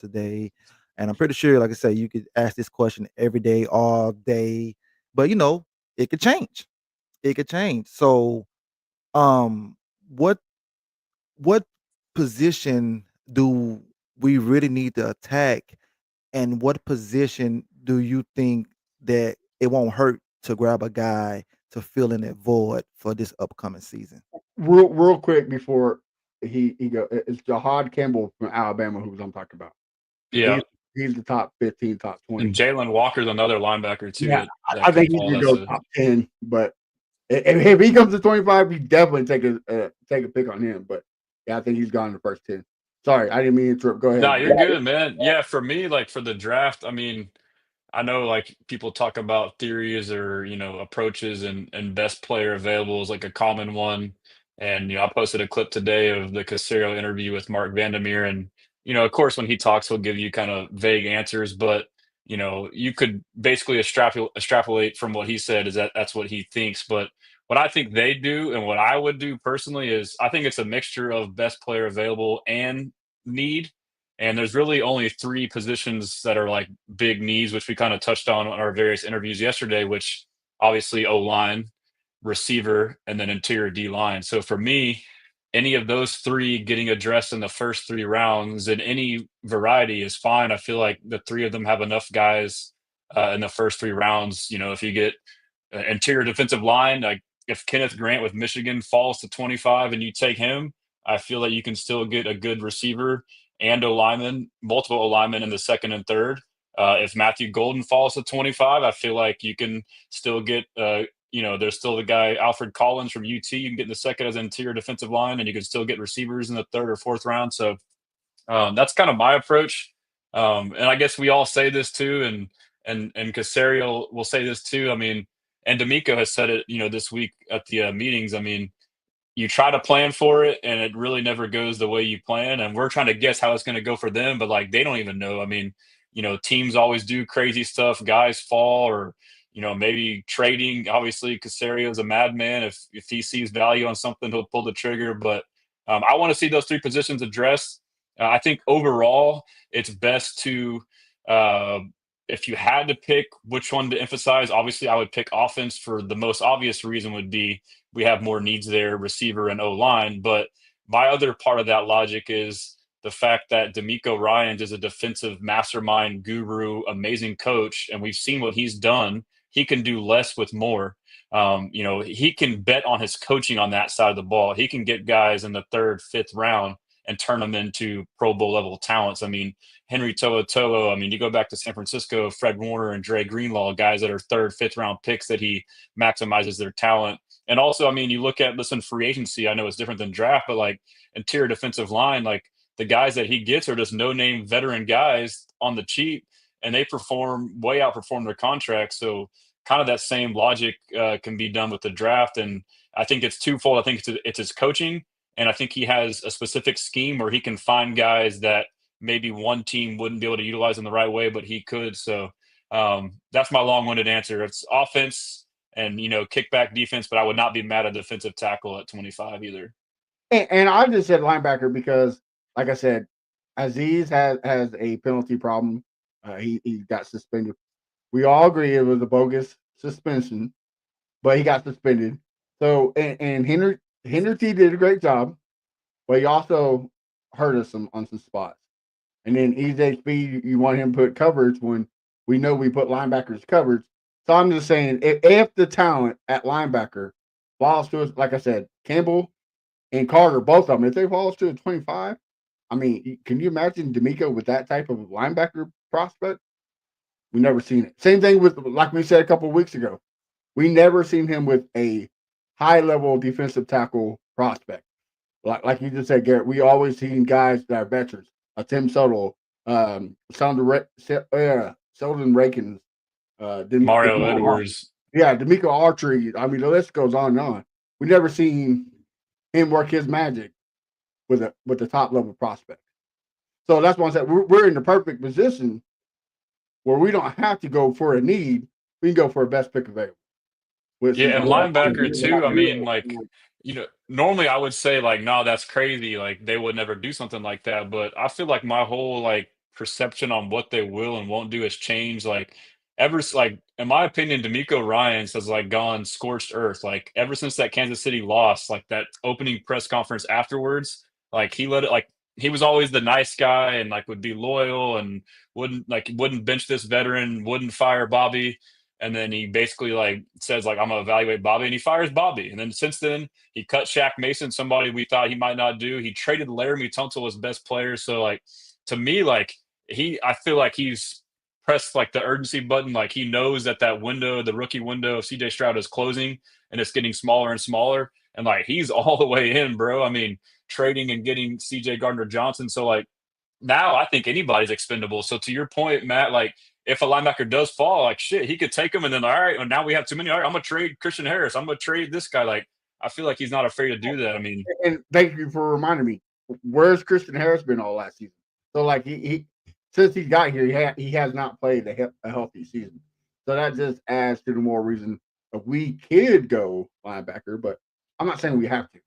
today. And I'm pretty sure, like I say, you could ask this question every day, all day, but it could change. It could change. So, um, what what position do we really need to attack, and what position do you think that it won't hurt to grab a guy to fill in that void for this upcoming season? Real quick before he go, it's Jahad Campbell from Alabama who's I'm talking about. Yeah. He's he's the top 15, top And 20. Jalen Walker's another linebacker too Yeah, that I can think he fall. could That's go a top 10, but if he comes to 25, you definitely take a pick on him. But yeah, I think he's gone in the first 10. Sorry, I didn't mean to interrupt. Go No, ahead. you're good, man. Yeah, for me, like for the draft, I mean, I know like people talk about theories or approaches and best player available is like a common one. And I posted a clip today of the Casario interview with Mark Vandermeer, and of course, when he talks, he'll give you kind of vague answers, but you could basically extrapolate from what he said is that's what he thinks. But what I think they do and what I would do personally is I think it's a mixture of best player available and need. And there's really only three positions that are like big needs, which we kind of touched on our various interviews yesterday, which obviously O line, receiver, and then interior D line. So for me, any of those three getting addressed in the first 3 rounds in any variety is fine. I feel like the three of them have enough guys in the first 3 rounds. If you get interior defensive line, like if Kenneth Grant with Michigan falls to 25 and you take him, I feel like you can still get a good receiver and O lineman, multiple O linemen in the second and third. If Matthew Golden falls to 25, I feel like you can still get, there's still the guy Alfred Collins from UT. You can get in the second as interior defensive line, and you can still get receivers in the third or fourth round. So that's kind of my approach. And I guess we all say this too, and Casario will say this too. I mean, and D'Amico has said it, this week at the meetings. I mean, you try to plan for it and it really never goes the way you plan. And we're trying to guess how it's going to go for them, but like they don't even know. I mean, teams always do crazy stuff, guys fall or, maybe trading. Obviously, Casario is a madman. If he sees value on something, he'll pull the trigger. But I want to see those three positions addressed. I think overall, it's best to, uh, if you had to pick which one to emphasize, obviously I would pick offense for the most obvious reason would be we have more needs there, receiver and O line. But my other part of that logic is the fact that D'Amico Ryans is a defensive mastermind guru, amazing coach, and we've seen what he's done. He can do less with more. He can bet on his coaching on that side of the ball. He can get guys in the third, fifth round and turn them into Pro Bowl level talents. I mean, Henry To'oTo'o. I mean, you go back to San Francisco, Fred Warner and Dre Greenlaw, guys that are third, fifth round picks that he maximizes their talent. And also, I mean, you look at free agency. I know it's different than draft, but like interior defensive line, like the guys that he gets are just no name veteran guys on the cheap, and they perform way outperform their contracts. So kind of that same logic can be done with the draft. And I think it's twofold. I think it's his coaching, and I think he has a specific scheme where he can find guys that maybe one team wouldn't be able to utilize in the right way, but he could. So that's my long-winded answer. It's offense and kickback defense, but I would not be mad at defensive tackle at 25 either. And I just said linebacker because, like I said, Aziz has a penalty problem. He got suspended. We all agree it was a bogus suspension, but he got suspended. So and Henry did a great job, but he also hurt us on some spots. And then EJ Speed, you want him to put coverage when we know we put linebackers coverage. So I'm just saying, if the talent at linebacker falls to us, like I said, Campbell and Carter, both of them, if they falls to a 25, I mean, can you imagine D'Amico with that type of linebacker prospect? We never seen it. Same thing with, like we said a couple of weeks ago, we never seen him with a high level defensive tackle prospect. Like you just said, Garrett, we always seen guys that are veterans. Tim Suttle, Sheldon Rakins, Mario Edwards. yeah, D'Amico Archery. I mean, the list goes on and on. We never seen him work his magic with the top level prospect. So that's why I said we're in the perfect position where we don't have to go for a need. We can go for a best pick available. Yeah, and linebacker too. I mean, like, normally I would say like, no, that's crazy. Like they would never do something like that. But I feel like my whole like perception on what they will and won't do has changed. Like like in my opinion, D'Amico Ryans has like gone scorched earth. Like ever since that Kansas City loss, like that opening press conference afterwards, like he let it like he was always the nice guy and like would be loyal and wouldn't bench this veteran, wouldn't fire Bobby. And then he basically like says like I'm gonna evaluate Bobby, and he fires Bobby. And then since then he cut Shaq Mason, somebody we thought he might not do. He traded Laramie Tunsil as best player. So like to me, like I feel like he's pressed like the urgency button. Like he knows that that window, the rookie window of CJ Stroud is closing, and it's getting smaller and smaller. And like he's all the way in, bro. I mean, trading and getting CJ Gardner Johnson. So like now I think anybody's expendable. So to your point, Matt, like if a linebacker does fall, like shit, he could take him and then all right, well, now we have too many. All right, I'm gonna trade Christian Harris. I'm gonna trade this guy. Like I feel like he's not afraid to do that. I mean, And thank you for reminding me. Where's Christian Harris been all last season? So like he since he got here, he has not played a healthy season. So that just adds to the more reason that we could go linebacker, but I'm not saying we have to.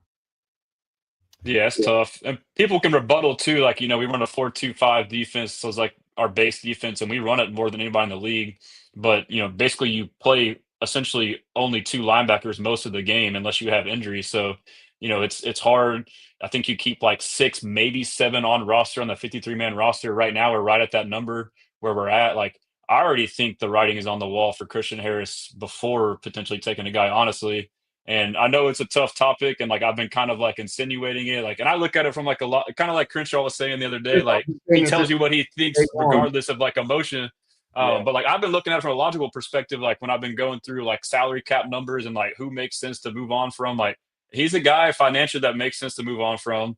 yeah, it's Yeah. tough. And people can rebuttal too. Like, we run a 4-2-5 defense. So it's like our base defense, and we run it more than anybody in the league. But, basically you play essentially only two linebackers most of the game unless you have injuries. So, it's hard. I think you keep like six, maybe seven on roster on the 53-man roster. Right now, we're right at that number where we're at. Like, I already think the writing is on the wall for Christian Harris before potentially taking a guy, honestly. And I know it's a tough topic, and like I've been kind of like insinuating it, like, and I look at it from like a lot, kind of like Crenshaw was saying the other day, like he tells you what he Day thinks one. regardless of like emotion. Yeah. But like I've been looking at it from a logical perspective, like when I've been going through like salary cap numbers and like who makes sense to move on from. Like he's a guy financially that makes sense to move on from.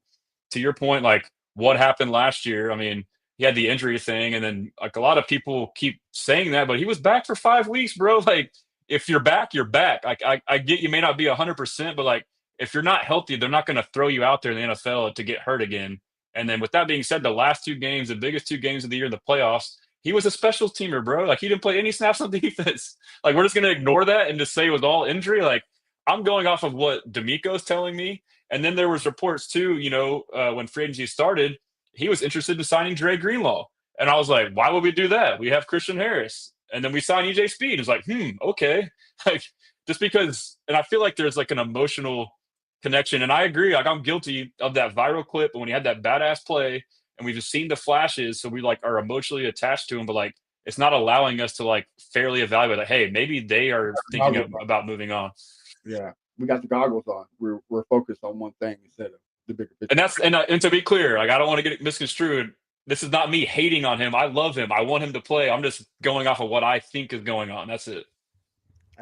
To your point, like what happened last year? I mean, he had the injury thing, and then like a lot of people keep saying that, but he was back for 5 weeks, bro. Like if you're back, you're back. Like I get you may not be 100%, but like if you're not healthy, they're not going to throw you out there in the NFL to get hurt again. And then with that being said, the last two games, the biggest two games of the year in the playoffs, he was a special teamer, bro. Like he didn't play any snaps on defense. Like we're just going to ignore that and just say it was all injury. Like I'm going off of what D'Amico's telling me. And then there was reports too, when free agency started, he was interested in signing Dre Greenlaw. And I was like, why would we do that? We have Christian Harris. And then we signed EJ Speed. It's like, okay. Like just because, and I feel like there's like an emotional connection. And I agree, like I'm guilty of that viral clip when he had that badass play and we've just seen the flashes. So we like are emotionally attached to him, but like it's not allowing us to like fairly evaluate like, hey, maybe they are thinking about moving on. Yeah. We got the goggles on. We're focused on one thing instead of the bigger picture. And that's and to be clear, like I don't want to get it misconstrued. This is not me hating on him. I love him. I want him to play. I'm just going off of what I think is going on. That's it.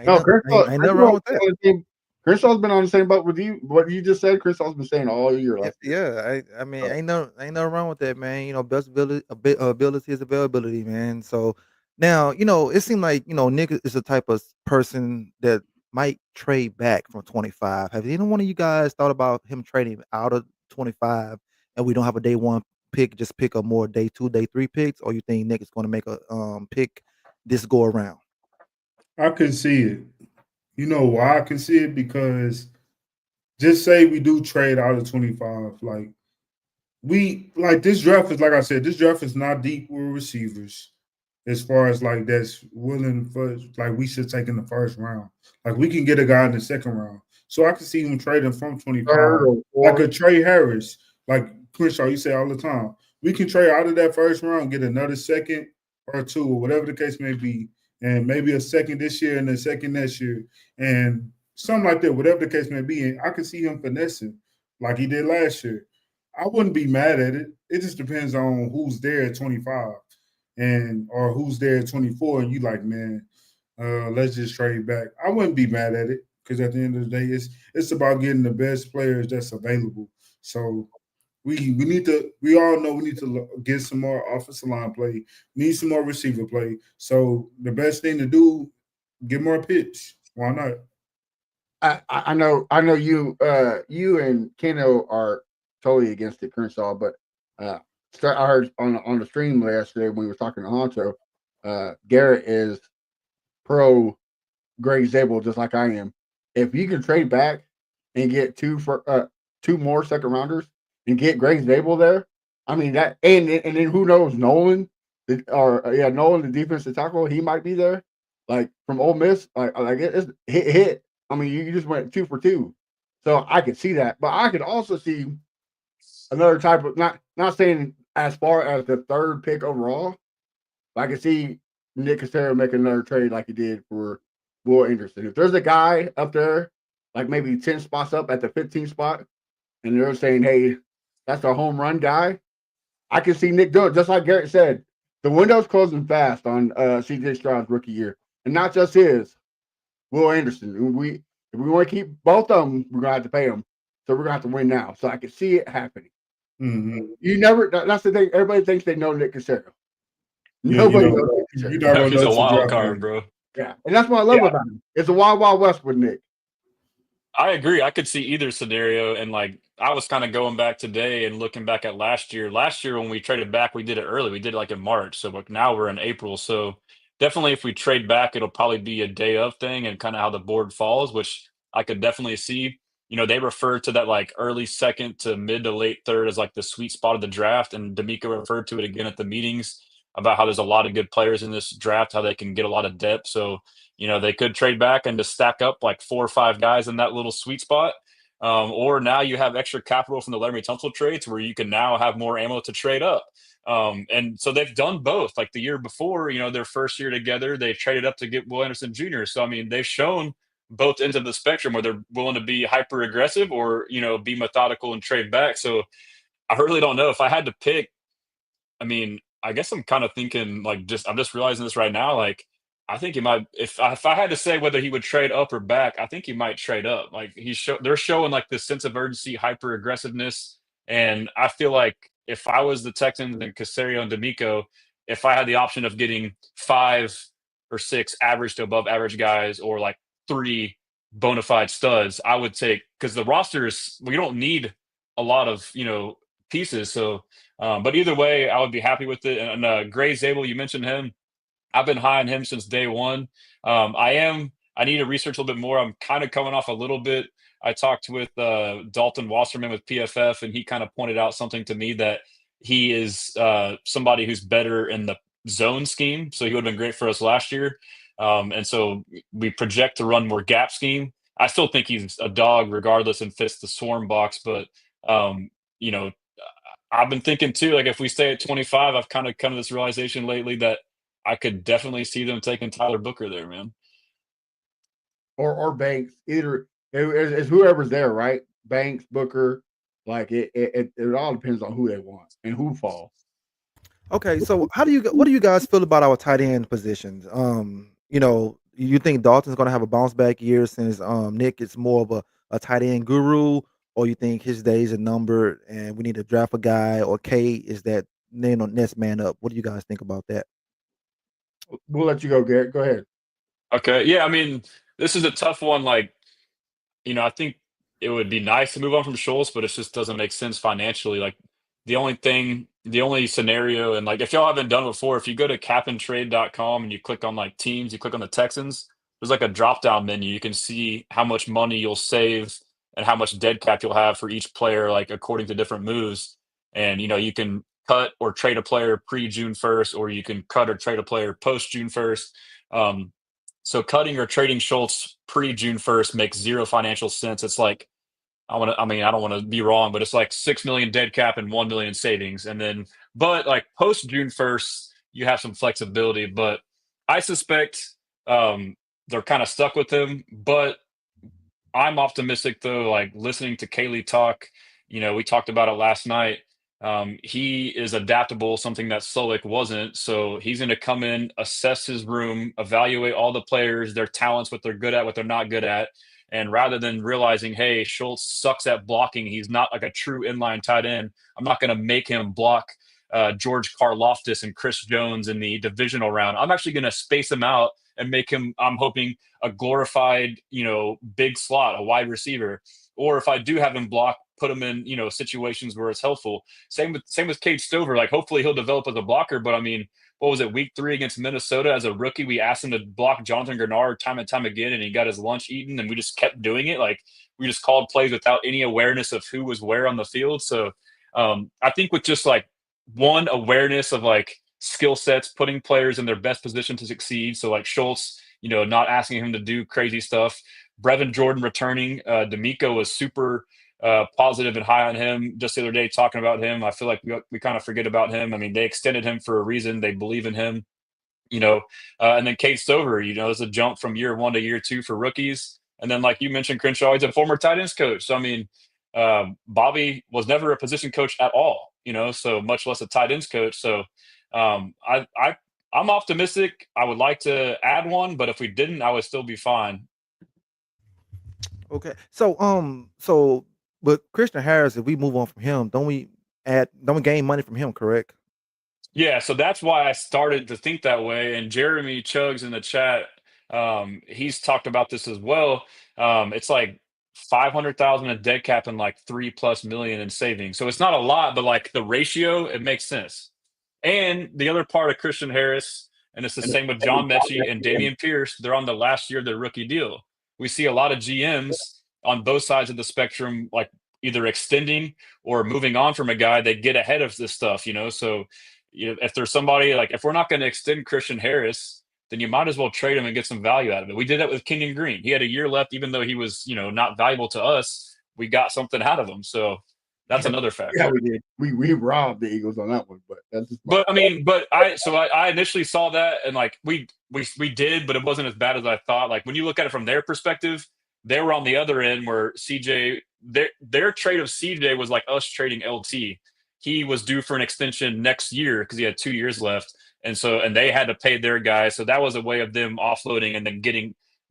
No, Ain't nothing wrong with that. Crensaw's been on the same boat with you. What you just said, Crensaw's been saying all year. I mean, ain't no wrong with that, man. Best ability is availability, man. So now, it seemed like Nick is the type of person that might trade back from 25. Have any one of you guys thought about him trading out of 25, and we don't have a day one pick, just pick up more day two, day three picks, or you think Nick is going to make a pick this go around? I can see it. You know why I can see it? Because just say we do trade out of 25. This draft is, like I said, this draft is not deep with receivers as far as like that's willing for like we should take in the first round. Like we can get a guy in the second round. So I can see him trading from 25. Like a Trey Harris, like Crenshaw, you say all the time. We can trade out of that first round, get another second or two, or whatever the case may be, and maybe a second this year and a second next year, and something like that, whatever the case may be. And I can see him finessing like he did last year. I wouldn't be mad at it. It just depends on who's there at 25 or who's there at 24, and you like, man, let's just trade back. I wouldn't be mad at it because at the end of the day, it's about getting the best players that's available. So we all know we need to get some more offensive line play, need some more receiver play. So the best thing to do, get more pitch. Why not? I know you and Keno are totally against it, Crenshaw, but I heard on the stream yesterday when we were talking to Honcho, Garrett is pro Greg Zabel just like I am. If you can trade back and get two more second rounders and get Greg Zabel there, I mean that, and then who knows, Nolan, Nolan, the defensive tackle, he might be there, like from Ole Miss, like it's hit. I mean, you just went 2 for 2, so I could see that, but I could also see another type of not saying as far as the third pick overall. But I could see Nick Casario making another trade like he did for Will Anderson. If there's a guy up there, like maybe 10 spots up at the 15th spot, and they're saying, hey, that's our home run guy, I can see Nick doing it. Just like Garrett said, the window's closing fast on CJ Stroud's rookie year. And not just his, Will Anderson. If we want to keep both of them, we're gonna have to pay them. So we're gonna have to win now. So I can see it happening. You never. That's the thing. Everybody thinks they know Nick Casario. Yeah, Nobody knows you're Nick not Casario. gonna He's a know to wild draft card, him. bro. Yeah, and that's what I love about him. It's a wild, wild west with Nick. I agree. I could see either scenario. And like, I was kind of going back today and looking back at last year. Last year, when we traded back, we did it early. We did it like in March. So like now we're in April. So definitely, if we trade back, it'll probably be a day of thing and kind of how the board falls, which I could definitely see. They refer to that like early second to mid to late third as like the sweet spot of the draft. And D'Amico referred to it again at the meetings about how there's a lot of good players in this draft, how they can get a lot of depth. So they could trade back and just stack up like 4 or 5 guys in that little sweet spot. Or now you have extra capital from the Larry Tunsil trades where you can now have more ammo to trade up. And so they've done both. Like the year before, their first year together, they traded up to get Will Anderson Jr. So, I mean, they've shown both ends of the spectrum where they're willing to be hyper aggressive or, be methodical and trade back. So I really don't know if I had to pick. I mean, I guess I'm kind of thinking like I'm just realizing this right now. Like, I think he might. If I had to say whether he would trade up or back, I think he might trade up. Like they're showing like this sense of urgency, hyper aggressiveness, and I feel like if I was the Texans and Casario and D'Amico, if I had the option of getting 5 or 6 average to above average guys, or like 3 bona fide studs, I would take, because the rosters, we don't need a lot of pieces. So but either way, I would be happy with it. And Gray Zabel, you mentioned him. I've been high on him since day one. I need to research a little bit more. I'm kind of coming off a little bit. I talked with Dalton Wasserman with PFF, and he kind of pointed out something to me that he is somebody who's better in the zone scheme. So he would have been great for us last year. And so we project to run more gap scheme. I still think he's a dog regardless and fits the swarm box, but um, you know, I've been thinking too, like if we stay at 25, I've kind of come to this realization lately that I could definitely see them taking Tyler Booker there, man. Or Banks. Either it's whoever's there, right? Banks, Booker. Like it all depends on who they want and who falls. Okay, so what do you guys feel about our tight end positions? You think Dalton's gonna have a bounce back year since Nick is more of a tight end guru, or you think his days are numbered and we need to draft a guy, or K is that next man up? What do you guys think about that? We'll let you go, Garrett. Go ahead. Okay. Yeah. I mean, this is a tough one. Like, I think it would be nice to move on from Schultz, but it just doesn't make sense financially. Like, the only scenario, and like, if y'all haven't done it before, if you go to capandtrade.com and you click on like teams, you click on the Texans, there's like a drop down menu. You can see how much money you'll save and how much dead cap you'll have for each player, like according to different moves. And, you can cut or trade a player pre June 1st, or you can cut or trade a player post June 1st. So cutting or trading Schultz pre June 1st makes zero financial sense. It's like, I don't want to be wrong, but it's like 6 million dead cap and 1 million savings. And then, but like post June 1st, you have some flexibility. But I suspect they're kind of stuck with him. But I'm optimistic though, like listening to Kaylee talk, we talked about it last night. He is adaptable, something that Slowick wasn't. So he's going to come in, assess his room, evaluate all the players, their talents, what they're good at, what they're not good at. And rather than realizing, hey, Schultz sucks at blocking, he's not like a true inline tight end, I'm not going to make him block George Karlaftis and Chris Jones in the divisional round. I'm actually going to space him out and make him, I'm hoping, a glorified, big slot, a wide receiver. Or if I do have him block, put him in, situations where it's helpful. Same with Cade Stover. Like, hopefully he'll develop as a blocker. But I mean, what was it, week 3 against Minnesota as a rookie? We asked him to block Jonathan Grenard time and time again, and he got his lunch eaten, and we just kept doing it. Like, we just called plays without any awareness of who was where on the field. So I think with just like one, awareness of like skill sets, putting players in their best position to succeed. So like Schultz, not asking him to do crazy stuff. Brevin Jordan returning. D'Amico was super positive and high on him just the other day, talking about him. I feel like we kind of forget about him. I mean, they extended him for a reason. They believe in him. And then Kate Stover, there's a jump from year 1 to year 2 for rookies. And then, like you mentioned, Crenshaw, he's a former tight ends coach. So, I mean, Bobby was never a position coach at all, so much less a tight ends coach. So, I'm optimistic. I would like to add one, but if we didn't, I would still be fine. Okay. So with Christian Harris, if we move on from him, don't we gain money from him, correct? Yeah, so that's why I started to think that way. And Jeremy Chugs in the chat, he's talked about this as well. It's like 500,000 in dead cap and like 3+ million in savings. So it's not a lot, but like the ratio, it makes sense. And the other part of Christian Harris, and it's the same with John Mechie and Dameon Pierce, they're on the last year of their rookie deal. We see a lot of GMs on both sides of the spectrum, like either extending or moving on from a guy, they get ahead of this stuff, So if there's somebody like, if we're not going to extend Christian Harris, then you might as well trade him and get some value out of it. We did that with Kenyon Green. He had a year left, even though he was, not valuable to us. We got something out of him. So that's another factor. Yeah, we did. We robbed the Eagles on that one, but that's just. But I mean, I initially saw that and like we did, but it wasn't as bad as I thought. Like when you look at it from their perspective, they were on the other end where CJ, their trade of CJ was like us trading LT. He was due for an extension next year because he had 2 years left. And they had to pay their guys. So that was a way of them offloading and then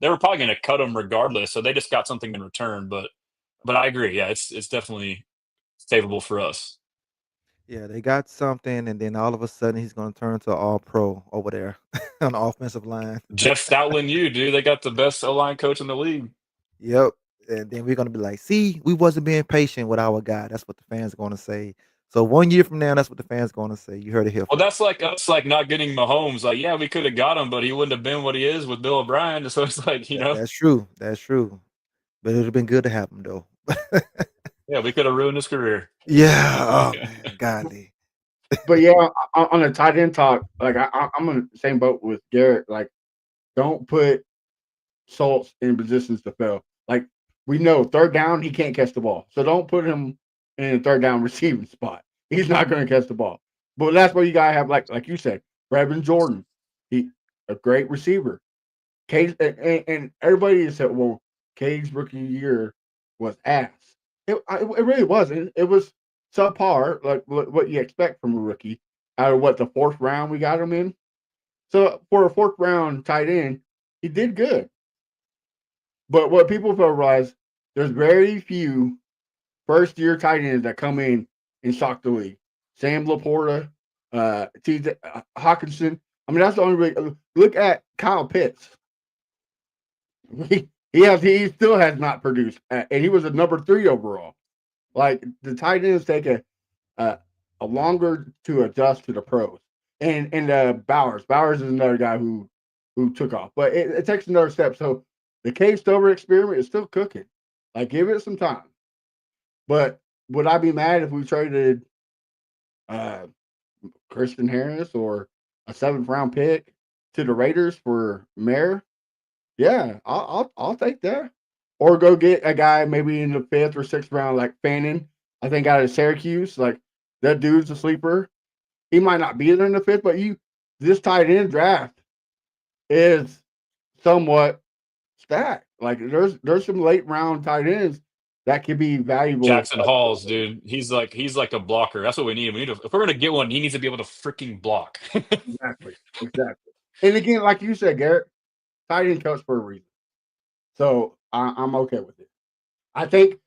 they were probably going to cut him regardless. So they just got something in return. But I agree. Yeah, it's definitely favorable for us. Yeah, they got something, and then all of a sudden he's going to turn into an all-pro over there on the offensive line. Jeff Stoutland, dude. They got the best O-line coach in the league. Yep. And then we're going to be like, see, we wasn't being patient with our guy. That's what the fans are going to say. So 1 year from now, that's what the fans are going to say. You heard it here. Well, that's like us, like not getting Mahomes. Like, yeah, we could have got him, but he wouldn't have been what he is with Bill O'Brien. So it's like, That's true. That's true. But it would have been good to have him, though. Yeah, we could have ruined his career. Yeah. Oh, man. Godly. But yeah, on the tight end talk, like I'm on the same boat with Garrett. Like, don't put Schultz in positions to fail. Like, we know third down, he can't catch the ball. So don't put him in a third down receiving spot. He's not going to catch the ball. But that's where you got to have, like you said, Brevin Jordan. He a great receiver. Cade, and everybody said, well, Cade's rookie year was ass. It really wasn't. It was subpar, like what you expect from a rookie out of the fourth round we got him in. So for a fourth round tight end, he did good. But what people fail to realize, there's very few first year tight ends that come in and shock the league. Sam Laporta, T.J. Hawkinson. I mean, that's the only way. Look at Kyle Pitts. He still has not produced, and he was a number 3 overall. Like, the tight ends take a longer to adjust to the pros. And Bowers is another guy who took off, but it takes another step. So the Cade Stover experiment is still cooking. Like, give it some time. But would I be mad if we traded Christian Harris or a 7th round pick to the Raiders for Mayer? Yeah, I'll take that. Or go get a guy maybe in the 5th or 6th round like Fannin. I think out of Syracuse, like that dude's a sleeper. He might not be there in the 5th, but this tight end draft is somewhat stacked. Like there's some late round tight ends that could be valuable. Jackson Halls, dude. He's like a blocker. That's what we need. If we're gonna get one, he needs to be able to freaking block. Exactly. And again, like you said, Garrett, tight end coach for a reason. So I'm okay with it. I think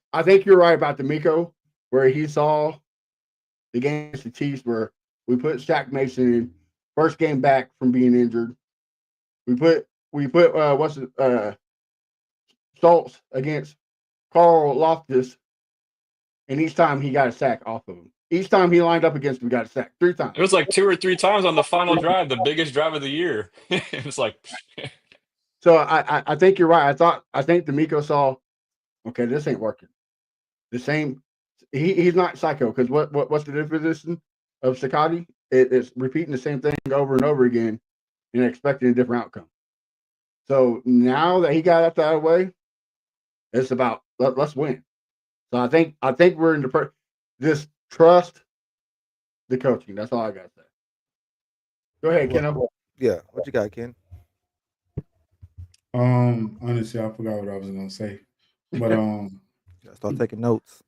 you're right about D'Amico, where he saw the game against the Chiefs where we put Shaq Mason in first game back from being injured. We put Schultz against Carl Loftus, and each time he got a sack off of him. Each time he lined up against him, got a sack 3 times. It was like 2 or 3 times on the final drive, the biggest drive of the year. It's like. So I think you're right. I think D'Amico saw, okay, this ain't working. The same. He's not psycho because what's the definition? of Sakati. It's repeating the same thing over and over again and expecting a different outcome. So now that he got that out of the way, it's about let's win. So I think we're in the just trust the coaching. That's all I got to say. Go ahead, Well, Ken. yeah. What you got, Ken? Honestly, I forgot what I was gonna say, but Gotta start taking notes.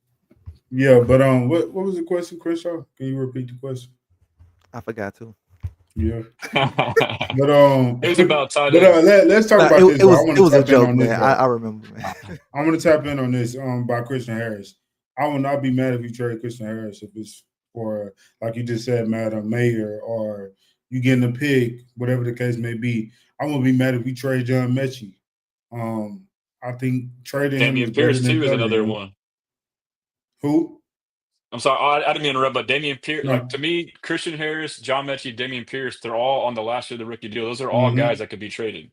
yeah, but what was the question, Crenshaw? Can you repeat the question? I forgot to. Yeah, It but was about tight but ends. let's talk Nah, about this. it Though. I was want it to was a tap in joke, on this man. though. I remember, man. I want to tap in on this by Christian Harris. I will not be mad if you trade Christian Harris if it's for like you just said, Matt, a mayor or you getting a pick, whatever the case may be. I won't be mad if we trade John Mechie. Um, I think trading him is Damian better Pierce than too is cutting another him. one. Who? I'm sorry, I didn't mean to interrupt, but Damian Pierce, like to No. me, Christian Harris, John Mechie, Damian Pierce, they're all on the last year of the rookie deal. Those are all guys Mm-hmm. that could be traded.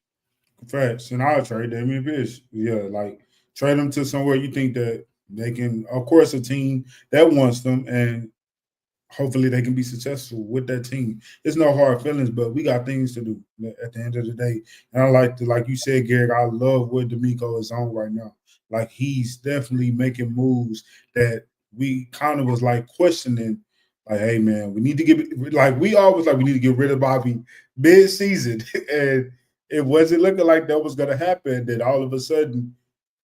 Facts. And I'll trade Damian Pierce. Yeah, like trade them to somewhere you think that they can, of course, a team that wants them and hopefully they can be successful with that team. It's no hard feelings, but we got things to do at the end of the day. And I like to, like you said, Garrett, I love what D'Amico is on right now. Like he's definitely making moves that we kind of was like questioning. Like, hey man, we need to get like we always like we need to get rid of Bobby mid season, and it wasn't looking like that was gonna happen. Then all of a sudden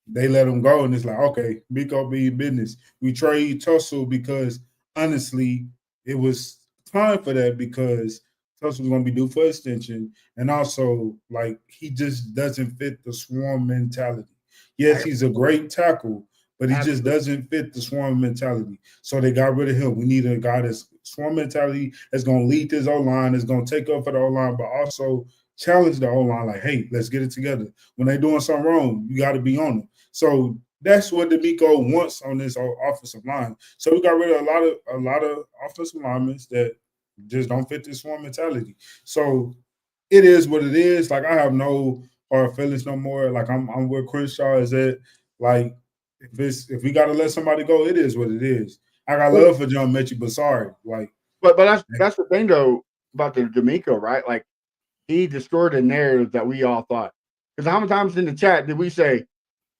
they let him go, and it's like, okay, Miko be in business. We trade Tussle because honestly, it was time for that because Tussle was going to be due for extension, and also like he just doesn't fit the swarm mentality. Yes, he's a great tackle, but he just Absolutely. doesn't fit the swarm mentality. So they got rid of him. We need a guy that's swarm mentality that's going to lead this O line, that's going to take up for the O line, but also challenge the O line. Like, hey, let's get it together. When they're doing something wrong, you got to be on it. So that's what D'Amico wants on this offensive line. So we got rid of a lot of offensive linemen that just don't fit this swarm mentality. So it is what it is. Like I have no hard feelings no more. Like I'm where Crenshaw is at. Like if we gotta let somebody go, it is what it is. I got love for John Mechie, but sorry. Like But that's the thing though about the D'Amico, right? Like he destroyed the narrative that we all thought. Because how many times in the chat did we say,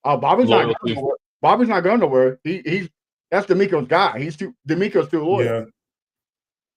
"Oh, Bobby's not going Loyalty. nowhere. Bobby's not going nowhere. He's that's D'Amico's guy. D'Amico's too loyal." yeah.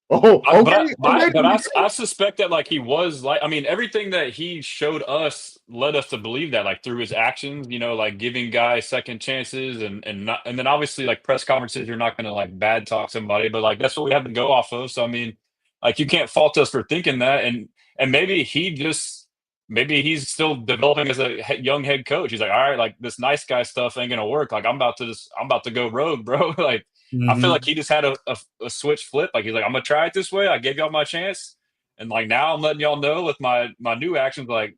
Oh, I, but I, okay, but I, okay. but I, I suspect that like he was like I mean everything that he showed us led us to believe that like through his actions, like giving guys second chances and not and then obviously like press conferences you're not going to like bad talk somebody, but like that's what we have to go off of. So I mean, like you can't fault us for thinking that, and maybe he's still developing as a young head coach. He's like, all right, like this nice guy stuff ain't gonna work. Like I'm about to go rogue, bro. Like I feel like Mm-hmm. he just had a switch flip. Like he's like, I'm gonna try it this way. I gave y'all my chance, and like now I'm letting y'all know with my new actions, like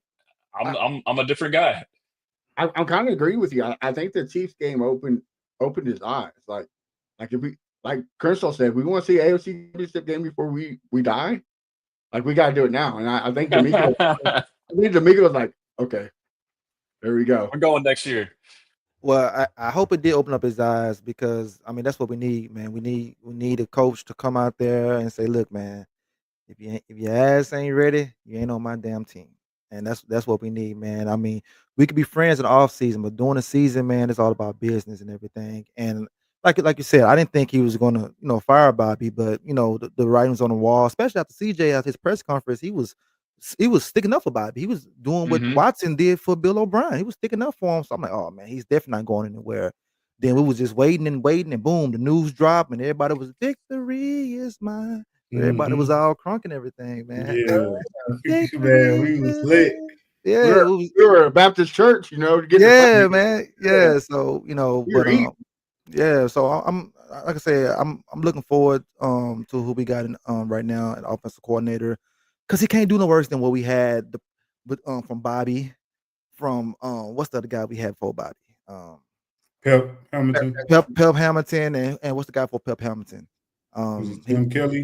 I'm a different guy. I'm kind of agree with you. I think the Chiefs game opened his eyes. Like if we like Crystal said, we want to see AFC Championship game before we die. Like we got to do it now. And I think D'Amico. I think D'Amico was like, okay, there we go. We're going next year. Well, I hope it did open up his eyes because I mean that's what we need, man. We need a coach to come out there and say, look, man, if your ass ain't ready, you ain't on my damn team. And that's what we need, man. I mean, we could be friends in the off season, but during the season, man, it's all about business and everything. And like you said, I didn't think he was gonna, fire Bobby, but the writings on the wall, especially after CJ at his press conference, he was sticking up for Bobby. He was doing what Hmm. Watson did for Bill O'Brien. He was sticking up for him. So I'm like, oh man, he's definitely not going anywhere. Then we was just waiting, and boom, the news dropped, and everybody was victory is mine. So everybody was Mm-hmm. all crunk and everything, man. Yeah. Man, Victory we was lit. is We yeah, were, we was, we were a Baptist church, getting the yeah, man, yeah, yeah. So we but were eating. yeah. So I'm like I said, I'm looking forward to who we got in right now, an offensive coordinator, because he can't do no worse than what we had from Bobby, from what's the other guy we had for Bobby, Pep Hamilton. Pep Hamilton, and what's the guy for Pep Hamilton, Was it he Tim Kelly?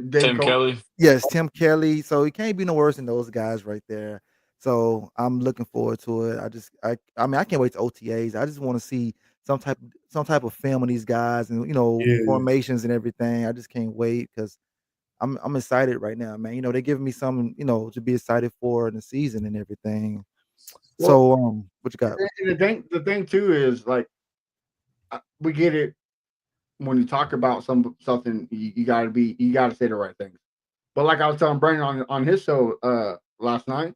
Dave Tim Cole. Kelly. Yes, Tim Kelly. So he can't be no worse than those guys right there. So I'm looking forward to it. I mean I can't wait to OTAs. I just want to see some type of film on these guys and Yeah. formations and everything. I just can't wait because I'm excited right now, man. You know, they giving me something, you know, to be excited for in the season and everything. Well, So, what you got? and the thing too is like we get it when you talk about something, you gotta say the right things. But like I was telling Brandon on his show last night,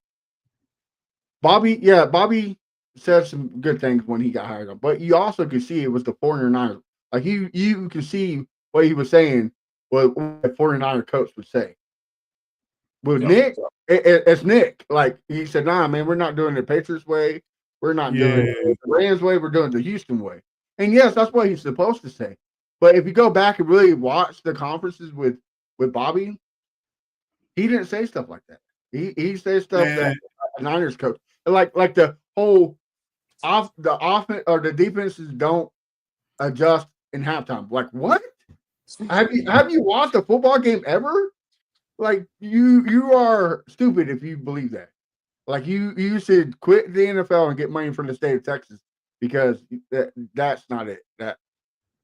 Bobby said some good things when he got hired on, but you also could see it was the 49ers. Like you can see what he was saying, what a 49er coach would say. With Yep. Nick, it's Nick. Like he said, nah, man, we're not doing it the Patriots way. We're not doing Yeah, it the Rams way. We're doing it the Houston way. And yes, that's what he's supposed to say. But if you go back and really watch the conferences with Bobby, he didn't say stuff like that. He says stuff that man. a Niners coach, like the whole the offense or the defenses don't adjust in halftime. Like what? Have you watched a football game ever? Like you are stupid if you believe that. Like you should quit the NFL and get money from the state of Texas because that's not it. That's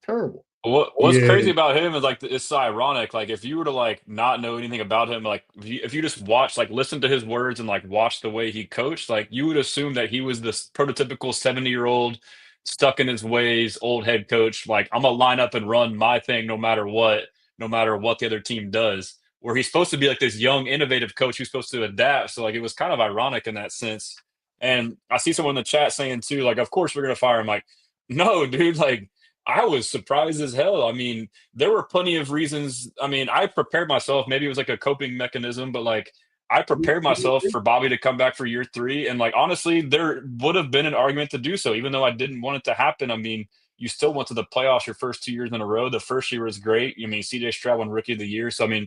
terrible. What's crazy Yeah, about him is like it's so ironic. Like if you were to like not know anything about him, like if you just watch, like listen to his words and like watch the way he coached, like you would assume that he was this prototypical 70-year-old stuck in his ways, old head coach. Like I'm gonna line up and run my thing no matter what the other team does. Where he's supposed to be like this young, innovative coach who's supposed to adapt. So like it was kind of ironic in that sense. And I see someone in the chat saying too, like, of course we're gonna fire him. Like, no, dude, like I was surprised as hell. I mean, there were plenty of reasons. I mean, I prepared myself. Maybe it was like a coping mechanism, but like I prepared myself for Bobby to come back for year three. And like honestly, there would have been an argument to do so, even though I didn't want it to happen. I mean, you still went to the playoffs your first 2 years in a row. The first year was great. I mean, CJ Stroud won rookie of the year. So I mean,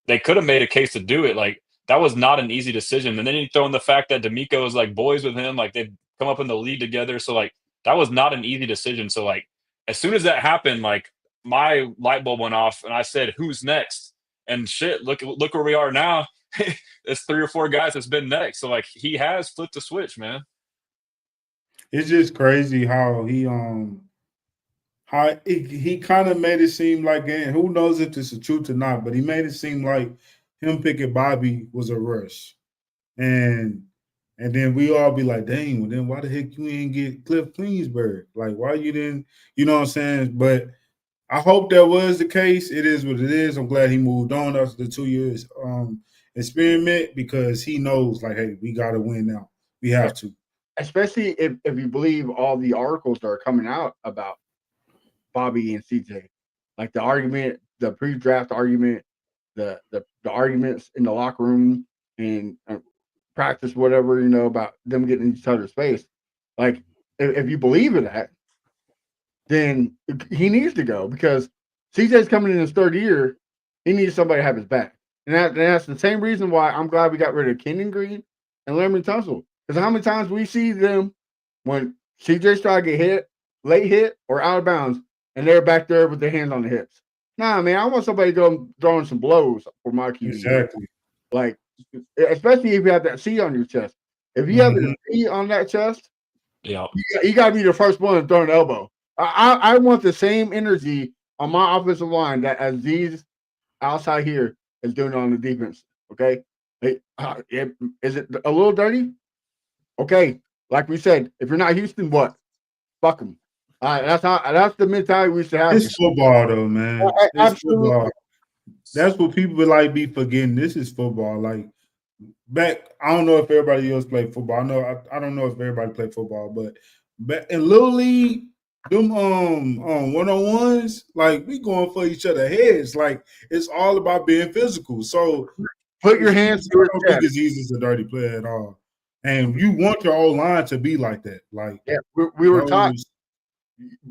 they could have made a case to do it. Like that was not an easy decision. And then you throw in the fact that D'Amico is like boys with him, like they've come up in the league together. So like that was not an easy decision. So like as soon as that happened, like my light bulb went off, and I said, "Who's next?" And shit, look where we are now. It's 3 or 4 guys that's been next. So like he has flipped the switch, man. it's just crazy how he kind of made it seem like, and who knows if this is truth or not, but he made it seem like him picking Bobby was a rush, and and then we all be like, dang, well then why the heck you ain't get Cliff Kingsbury? Like why you didn't, you know what I'm saying? But I hope that was the case. It is what it is. I'm glad he moved on after the 2 years experiment because he knows like, hey, we got to win now. We have to. Especially if you believe all the articles that are coming out about Bobby and CJ, like the argument, the pre-draft argument, the arguments in the locker room and practice, whatever about them getting in each other's face. Like if you believe in that, then he needs to go because CJ's coming in his third year. He needs somebody to have his back, and that's the same reason why I'm glad we got rid of Kenyon Green and Larry Tunsil. Because how many times we see them when CJ Stroud get hit, late hit, or out of bounds, and they're back there with their hands on the hips. Nah, man, I want somebody to go throwing some blows for my QB. Exactly. Like, especially if you have that C on your chest. If you have Mm-hmm. the C on that chest, Yeah. you got to be the first one to throw an elbow. I want the same energy on my offensive line that Aziz outside here is doing on the defense. Okay, is it a little dirty? Okay, like we said, if you're not Houston, what? Fuck them. All right, that's the mentality we should have. It's football though, man. It's Absolutely. football. That's what people like be forgetting. This is football. Like back, I don't know if everybody else played football. I don't know if everybody played football, but back in Little League, them one-on-ones, like we going for each other heads. Like it's all about being physical. So Put your hands to I his don't think chest. Aziz is a dirty player at all. And you want your whole line to be like that. Like Yeah, we were taught.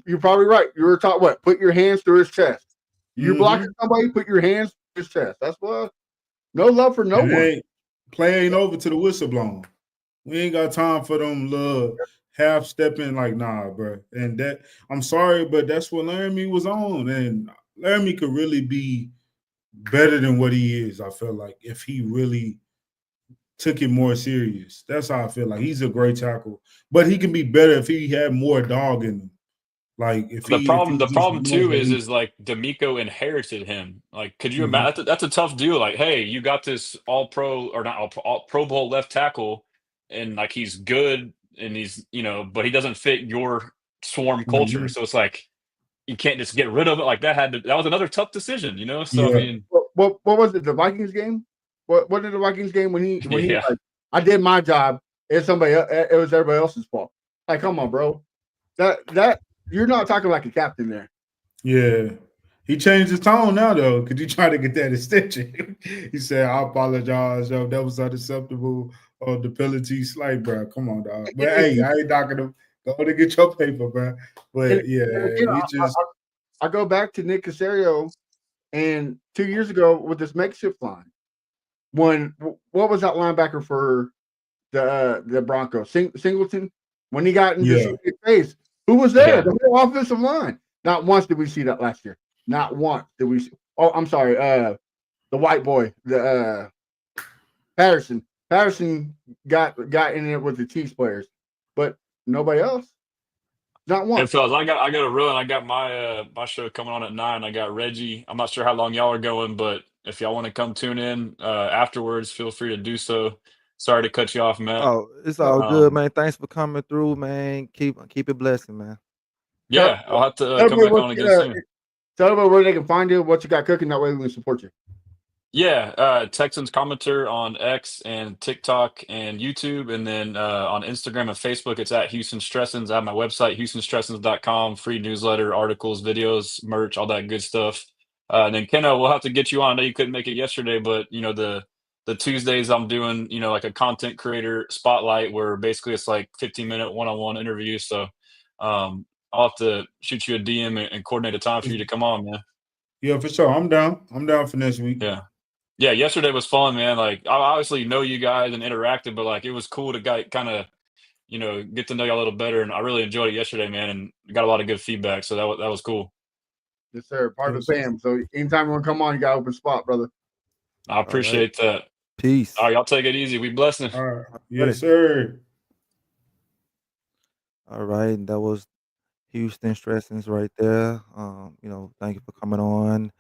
You're probably right. You were taught what? Put your hands to his chest. You're blocking somebody, put your hands to his chest. That's what. No love for no one. Play ain't over to the whistle blown. We ain't got time for them little half stepping like nah, bro. And that I'm sorry, but that's what Laramie was on. And Laramie could really be better than what he is, I feel like, if he really took it more serious. That's how I feel like. He's a great tackle. But he can be better if he had more dog in him. Like if The he problem the just problem knows too that he is like D'Amico inherited him. Like, could you Mhm. imagine? That's a tough deal. Like, hey, you got this all pro or not all Pro Bowl left tackle, and like he's good and he's but he doesn't fit your swarm culture. Mhm. So it's like you can't just get rid of it like that. That was another tough decision. So I Yeah. mean, What was it? The Vikings game? What did the Vikings game when he yeah, like, I did my job. It's it was everybody else's fault. Like, come on, bro. That you're not talking like a captain there. Yeah. He changed his tone now though, because he tried to get that extension. He said, I apologize, yo. That was unacceptable or the penalties. Like, bro, come on, dog. But hey, I ain't knocking him. Go to get your paper, bro. And, But yeah, again, he just I go back to Nick Casario and 2 years ago with this makeshift line. What was that linebacker for the Broncos? Singleton, when he got into yeah. somebody's face, who was there? yeah. The whole offensive line. Not once did we see that last year. Not once did we see. Oh, I'm sorry. The white boy, the Patterson. Patterson got in it with the Chiefs players, but nobody else. Not And once. fellas, I got to run. I got my show coming on at 9. I got Reggie. I'm not sure how long y'all are going, but if y'all want to come tune in afterwards, feel free to do so. Sorry to cut you off, Matt. Oh, it's No, all good, Um, man. Thanks for coming through, man. Keep it blessing, man. tell, yeah, I'll have to tell come everybody back what on you again soon. tell everybody where they can find you, what you got cooking. That way we can support you. Yeah, Texans commenter on X and TikTok and YouTube, and then on Instagram and Facebook, it's at Houston Stressins. I have my website, HoustonStressins.com, free newsletter, articles, videos, merch, all that good stuff. And then Kenna, we'll have to get you on. I know you couldn't make it yesterday, but the Tuesdays I'm doing, like a content creator spotlight where basically it's like 15-minute one-on-one interviews. So I'll have to shoot you a DM and coordinate a time for you to come on, man. Yeah, for sure. I'm down. I'm down for next week. Yeah. Yeah, yesterday was fun, man. Like, I obviously know you guys and interacted, but like, it was cool to kind of, get to know you a little better. And I really enjoyed it yesterday, man, and got a lot of good feedback. So that was cool. Yes, sir. Part of Yes. the fam. So anytime you want to come on, you got open spot, brother. I All right. appreciate that. All Peace. right, y'all take it easy. We blessing. All right. Ready. Yes, sir. All right. That was Houston Stressings right there. Thank you for coming on,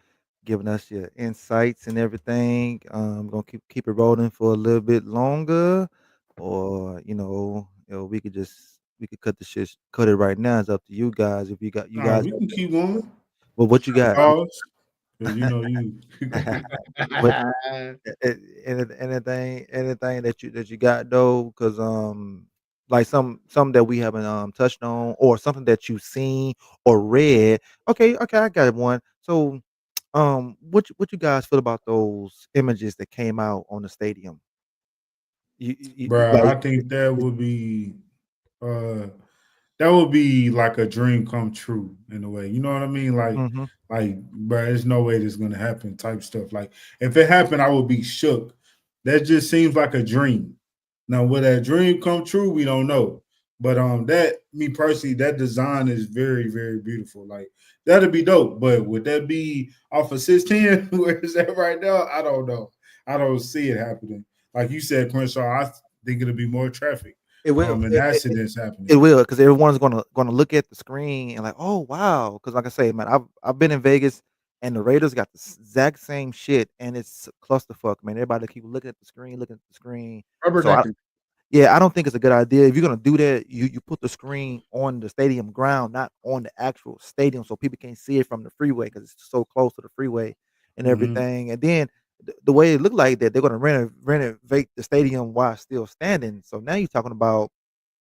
giving us your insights and everything. Gonna keep it rolling for a little bit longer, or we could cut it right now. It's up to you guys. If you Nah, guys we got, can keep going. well, what you got? Pause. Because you know you. What anything that you got though? Because like some that we haven't touched on, or something that you've seen or read. Okay, I got one. So, what you guys feel about those images that came out on the stadium? Bruh, Like, I think uh that would be like a dream come true in a way. You know what I mean? mhm. Bruh, there's no way this gonna happen type stuff. Like, if it happened, I would be shook. That just seems like a dream. Now, will that dream come true? We don't know. But that me personally, that design is very, very beautiful. Like, that'd be dope. But would that be off of 610 where it's at right now? I don't know. I don't see it happening. Like you said, Crenshaw, I think it'll be more traffic It will. and accidents It happening. will, because everyone's gonna look at the screen and like, "Oh, wow!" Because like I say, man, I've been in Vegas, and the Raiders got the exact same shit, and it's a clusterfuck, man. Everybody keep looking at the screen. So Rubbernecking. yeah, I don't think it's a good idea. If you're gonna do that, you put the screen on the stadium ground, not on the actual stadium, so people can't see it from the freeway because it's so close to the freeway and Hmm. everything. And then the way it looked like that, they're gonna renovate the stadium while it's still standing. So now you're talking about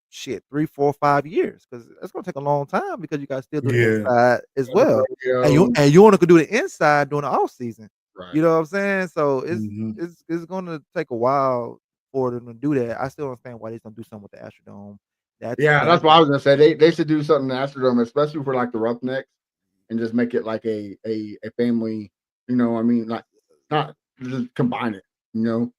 shit 3, 4, 5 years, because that's gonna take a long time because you guys still do the Yeah. inside as The well, and you radio. and you only could do the inside during the off season. Right. You know what I'm saying? So it's Hmm. it's it's gonna take a while for them to do that. I still don't understand why they don't do something with the Astrodome. That's Yeah, that. that's what I was gonna say. They should do something in Astrodome, especially for like the Roughnecks, and just make it like a family. I mean, like, not just combine it. You know,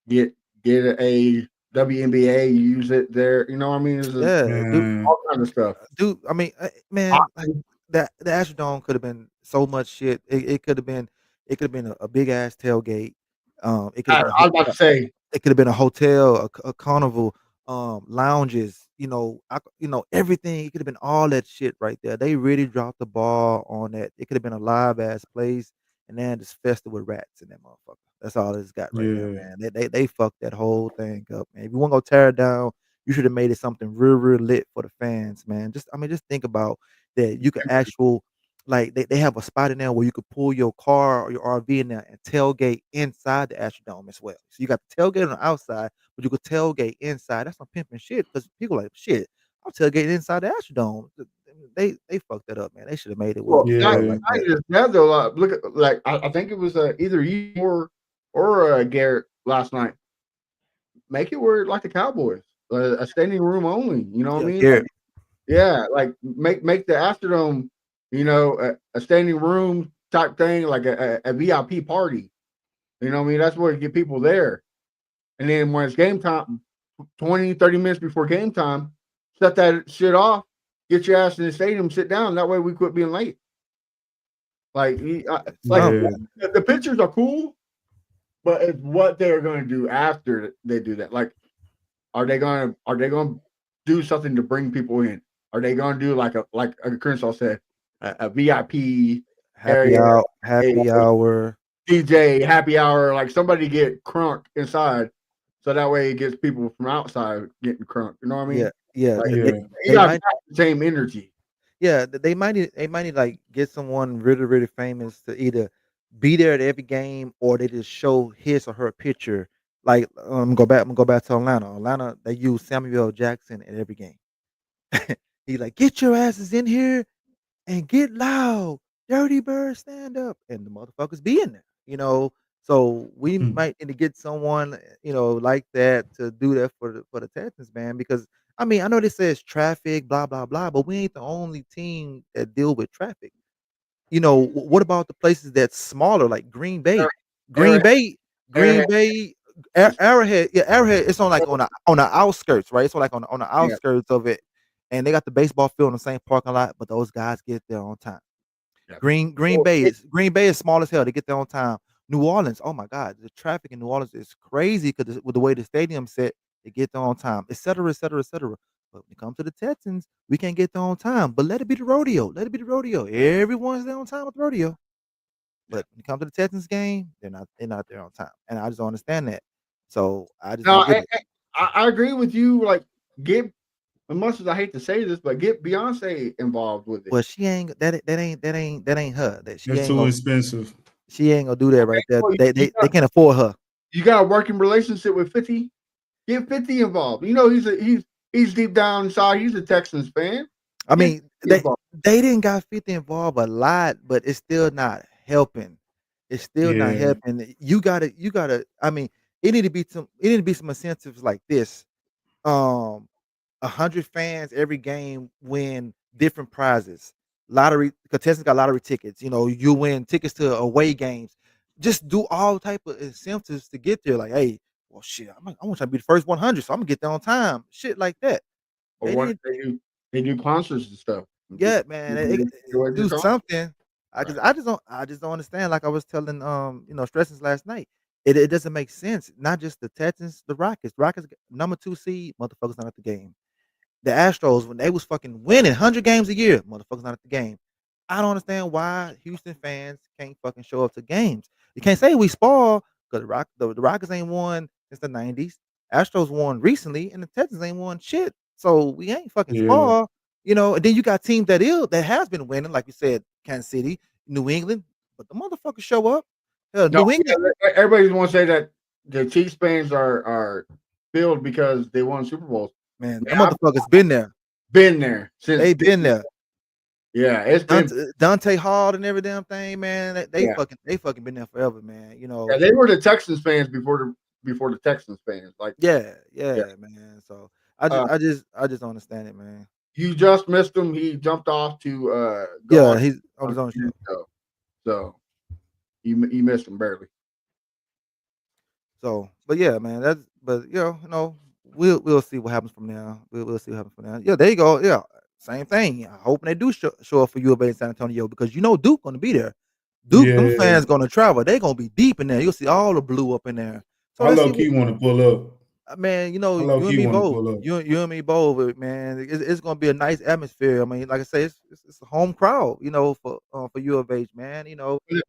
get get a WNBA, use it there. You know what I mean? It's just Yeah, Man. all kinds of stuff. dude. I mean, man, like, Boxing. the Astrodome could have been so much shit. It could have been a big ass tailgate. It could have I been was about to say, it could have been a hotel, a carnival, lounges, everything. It could have been all that shit right there. They really dropped the ball on that. It could have been a live ass place, and then just festive with rats in that motherfucker. That's all it's got right there, Yeah. man. They fucked that whole thing up, man. If you want to go tear it down, you should have made it something real lit for the fans, man. Just think about that. You could actual like they have a spot in there where you could pull your car or your RV in there and tailgate inside the Astrodome as well. So you got the tailgate on the outside, but you could tailgate inside. That's some pimping shit because people like shit. I'm tailgating inside the Astrodome. They fucked that up, man. They should have made it where Well, you could not, park Yeah. like not that. just that though. Look at I think it was either you or Garrett last night. Make it where like the Cowboys, a standing room only. You know what I Yeah, mean? Like Garrett. yeah, like make the Astrodome, a standing room type thing, like a VIP party. You know what I mean? That's where you get people there. And then when it's game time, 20, 30 minutes before game time, shut that shit off, get your ass in the stadium, sit down. That way we quit being late. Like, like Something. Yeah. the pictures are cool, but it's what they're going to do after they do that. Like, are they going to do something to bring people in? Are they going to do like Crenshaw said, a VIP Happy area, hour, a happy hour. DJ happy hour, like somebody get crunk inside, so that way it gets people from outside getting crunk. You know what I Yeah, mean? yeah. Like They, Yeah. you they got might the same energy. Yeah, they might need like get someone really famous to either be there at every game or they just show his or her picture. Like I'm gonna go back to Atlanta. Atlanta, they use Samuel L. Jackson at every game. He like, get your asses in here and get loud. Dirty Bird, stand up. And the motherfuckers be in there. So we Hmm. might need to get someone, like that to do that for the Texans, man. Because I know this says traffic, blah, blah, blah, but we ain't the only team that deal with traffic. What about the places that's smaller, like Green Bay? Green Airhead, Bay, airhead, Green Bay, Arrowhead, yeah, Arrowhead. It's on like on the outskirts, right? It's on like on the yeah, outskirts of it, and they got the baseball field in the same parking lot, but those guys get there on time. yeah. Green Well, Bay is small as hell. They get there on time. New Orleans, oh my God, the traffic in New Orleans is crazy because with the way the stadium's set, they get there on time, et cetera, et cetera, et cetera. But when it comes to the Texans, we can't get there on time. But let it be the rodeo. Let it be the rodeo. Everyone's there on time with the rodeo. yeah. But when it comes to the Texans game, they're not there on time. And I just don't understand that. So I just No, don't get it. I agree with you. Like, get as much as I hate to say this, but get Beyonce involved with it. Well, she ain't that ain't her. That she That's ain't too gonna expensive. she ain't gonna do that right there. Well, They can't afford her. you got a working relationship with 50. Get 50 involved. He's deep down inside. He's a Texans fan. I Get mean, 50 involved. they didn't got 50 involved a lot, but it's still not helping. It's still not Yeah. helping. You gotta. I mean, it need to be some incentives like this. Um, 100 fans every game win different prizes. Lottery contestants got lottery tickets. You win tickets to away games. Just do all type of incentives to get there. Like, hey, well, shit, I want to be the first 100, so I'm gonna get there on time. Shit like that. Or They what need they do concerts and stuff. And Yeah, man, enjoy your do concert. something. I Right. just I just don't understand. Like I was telling Stressings last night. It doesn't make sense. Not just the Texans, the Rockets. Rockets number 2 seed, motherfuckers not at the game. The Astros, when they was fucking winning 100 games a year, motherfuckers not at the game. I don't understand why Houston fans can't fucking show up to games. You can't say we spoil because the Rockets ain't won since the 90s. Astros won recently, and the Texans ain't won shit. So we ain't fucking Yeah. spoil. And then you got teams that has been winning, like you said, Kansas City, New England, but the motherfuckers show up. Hell, No, New England, everybody wants to say that the Chiefs fans are filled because they won Super Bowls. man, the Man, I've motherfuckers been there. been there since. They been there. Yeah, it's been. Dante Hall and every damn thing, man. They Yeah, fucking been there forever, man. yeah. They were the Texans fans before the Texans fans. Like, Yeah, yeah. yeah, man. So I just Uh, I just I just don't understand it, man. you just missed him. He jumped off to go Yeah, he's on on his own his show. show, so you missed him barely. So, but yeah, man. We'll see what happens from now. We'll see what happens from now. Yeah, there you go. Yeah, same thing. I hope they do show up for U of A in San Antonio because Duke gonna be there. Duke, them Yeah. fans gonna travel. They gonna be deep in there. You'll see all the blue up in there. So I let's low see. key want to pull up. Man, I low you and key me want to both. pull up. You and me both, man. It's gonna be a nice atmosphere. I mean, like I say, it's a home crowd, for U of H, man.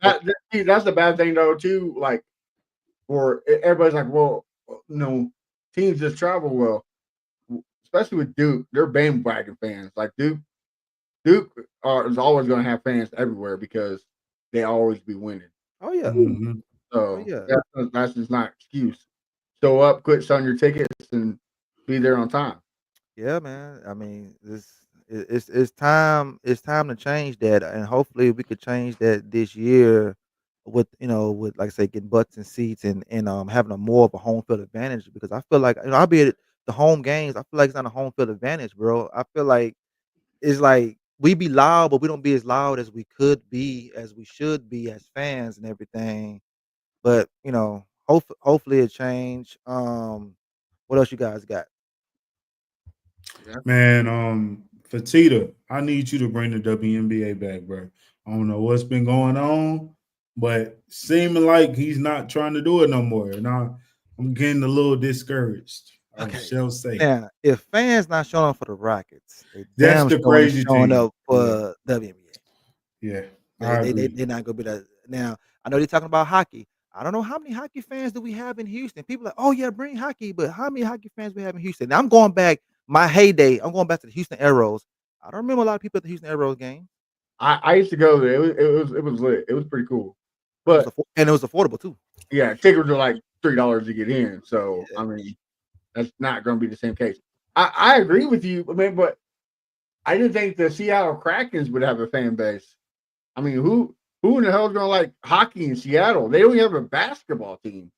But See, that's the bad thing though too. Like for everybody's like, well, teams just travel well, especially with Duke. They're bandwagon fans. Like Duke is always going to have fans everywhere because they always be winning. oh yeah, Hmm. oh So yeah, that's just not an excuse. Show up, quit selling your tickets, and be there on time. yeah, man. I mean, it's time to change that, and hopefully we could change that this year with like I say, getting butts and seats and having a more of a home field advantage because I feel like I'll be at the home games. I feel like it's not a home field advantage, bro. I feel like it's like we be loud, but we don't be as loud as we could be, as we should be as fans and everything. But hopefully it change. What else you guys got? Yeah. Man, Fatita, I need you to bring the WNBA back, bro. I don't know what's been going on, but seeming like he's not trying to do it no more. And I'm getting a little discouraged. I Okay. shall say. Now, if fans not showing up for the Rockets, they That's damn the sure ain't crazy showing thing. up Yeah, for WNBA. yeah. They I they they agree. they're not gonna be that. Now, I know they're talking about hockey. I don't know how many hockey fans do we have in Houston. People are like, oh yeah, bring hockey, but how many hockey fans we have in Houston? Now I'm going back my heyday. I'm going back to the Houston Aeros. I don't remember a lot of people at the Houston Aeros game. I used to go there. It was lit. It was pretty cool. But And it was affordable too. yeah, tickets are like $3 to get in. So Yeah. I mean, that's not going to be the same case. I agree with you. I mean, but I didn't think the Seattle Krakens would have a fan base. I mean, who in the hell is going to like hockey in Seattle? They don't even have a basketball team.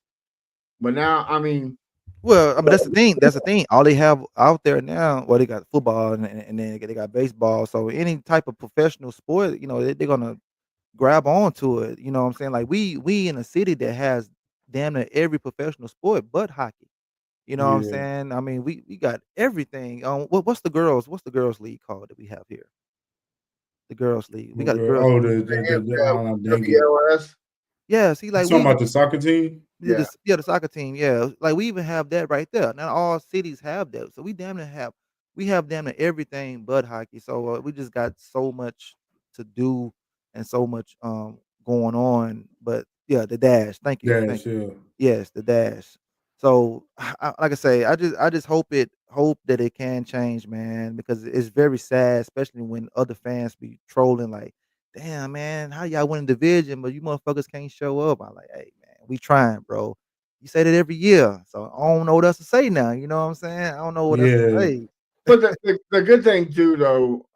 But now, I mean, Well, I mean that's the thing. That's the thing. All they have out there now, well, they got football and then they got baseball. So any type of professional sport, they're gonna grab on to it. You know what I'm saying? Like we in a city that has damn near every professional sport but hockey. You know what I'm Yeah. saying? I mean, we got everything. What's the girls league called that we have here? The girls league. We got a girls Oh, league. dang it. WLS. Yeah, see, You like we talking even about the soccer team? Yeah. the soccer team, yeah. Like we even have that right there. Not all cities have that. So we have damn near everything but hockey. So we just got so much to do and so much going on. But yeah, the dash. Thank you. Yeah, Thank you. sure. Yes, the dash. So like I say, I just hope that it can change, man, because it's very sad, especially when other fans be trolling like, damn man, how y'all win the division, but you motherfuckers can't show up. I'm like, hey man, we trying, bro. You say that every year. So I don't know what else to say now. You know what I'm saying? I don't know what else to Yeah, say. But the good thing too, though,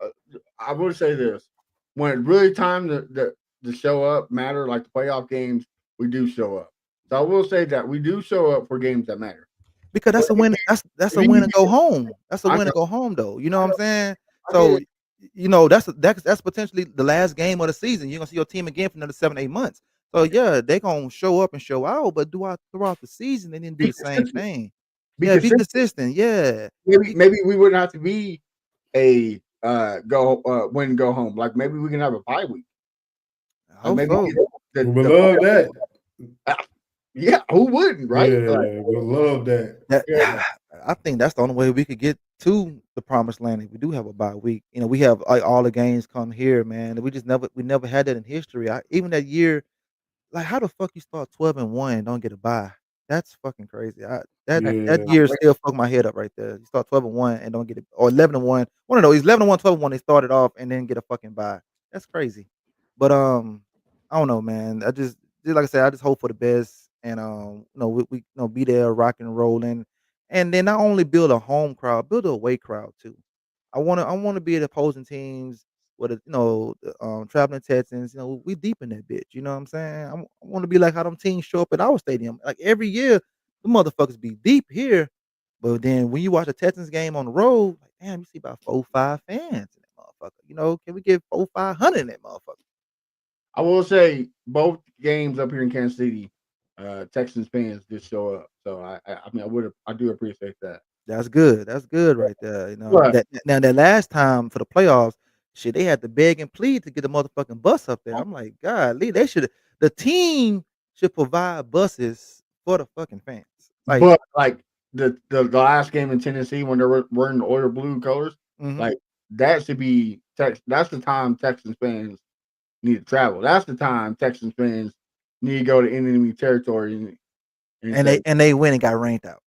I would say this: when it really time to show up matter, like the playoff games, we do show up. So I will say that we do show up for games that matter. Because But that's a win. That's if a you win get, to go home. That's a I win to know, go home, though. You know I what I'm know, saying? I get So, it. that's potentially the last game of the season. You're gonna see your team again for another 7, 8 months. So yeah, they gonna show up and show out, but throughout the season, they didn't do Be the same consistent. thing. Be Yeah, be consistent. consistent. Yeah, Maybe be, maybe we wouldn't have to be a go win go home. Like maybe we can have a bye week. I Like hope maybe so. the we would the love playoff. that. Yeah, who wouldn't, right? Like, Yeah, we love that. That yeah, I think that's the only way we could get to the promised land if we do have a bye week. We have like all the games come here, man. We never had that in history. Even that year. Like, how the fuck you start 12-1 and don't get a bye? That's fucking crazy. That Yeah, year still fucked my head up right there. You start 12-1 and don't get it, or 11-1. One of those 11-1, 12-1. They started off and then get a fucking bye. That's crazy. But I don't know, man. Just like I said, I just hope for the best, and we be there, rocking and rolling, and then not only build a home crowd, build a away crowd too. I wanna be at opposing teams with the traveling Texans. We deep in that bitch. You know what I'm saying? I want to be like how them teams show up at our stadium. Like every year, the motherfuckers be deep here, but then when you watch a Texans game on the road, like damn, you see about 4, 5 fans in that motherfucker. Can we get 4, 500 in that motherfucker? I will say both games up here in Kansas City, Texans fans did show up. So I mean I do appreciate that. That's good. That's good right there. But That last time for the playoffs, shit, they had to beg and plead to get the motherfucking bus up there. I'm like, God, the team should provide buses for the fucking fans. Like, like the last game in Tennessee when they were wearing the Oil blue colors, Mhm. like that should be that's the time Texans fans need to travel. That's the time Texans fans need to go to enemy territory and And they say, and they went and got ranked out.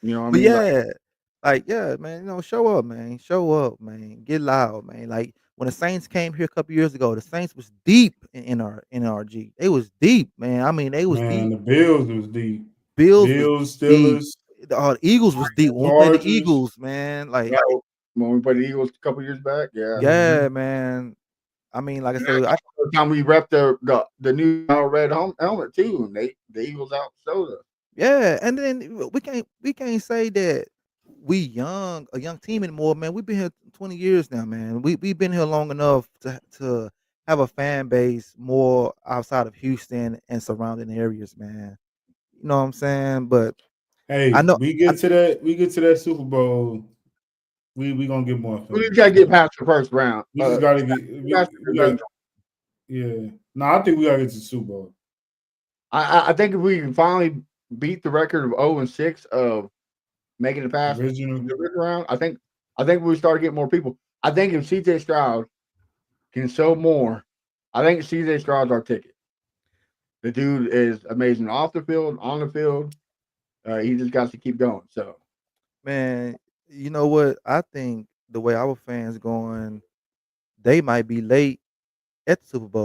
you know what I But mean? Like, yeah, like, yeah, man, show up, man, get loud, man. Like when the Saints came here a couple years ago, the Saints was deep in our NRG. They was deep, man. I mean, they was Man, deep. the Bills was deep. Bills was Bills, deep. Steelers, The Eagles was deep. When we played the Chargers. Eagles, man, like, right, when we played the Eagles a couple years back, yeah. yeah, Mhm. man. I mean, like I And said, that's the time we repped the new red helmet too, and the Eagles outshowed us. yeah, and then we can't say that we a young team anymore, man. We've been here 20 years now, man. We've been here long enough to have a fan base more outside of Houston and surrounding areas, man. You know what I'm saying? But I Hey, know, we get to that Super Bowl. We gonna get more We just fans. gotta get past the first round. We just gotta get That's we the got great. yeah. No, I think we gotta get to the Super Bowl. I think if we can finally beat the record of 0-6 of making it past Original. the first round, I think we start getting more people. I think if CJ Stroud can show more, I think CJ Stroud's our ticket. The dude is amazing off the field, on the field. He just got to keep going. So man, you know what? I think the way our fans going, they might be late at the Super Bowl.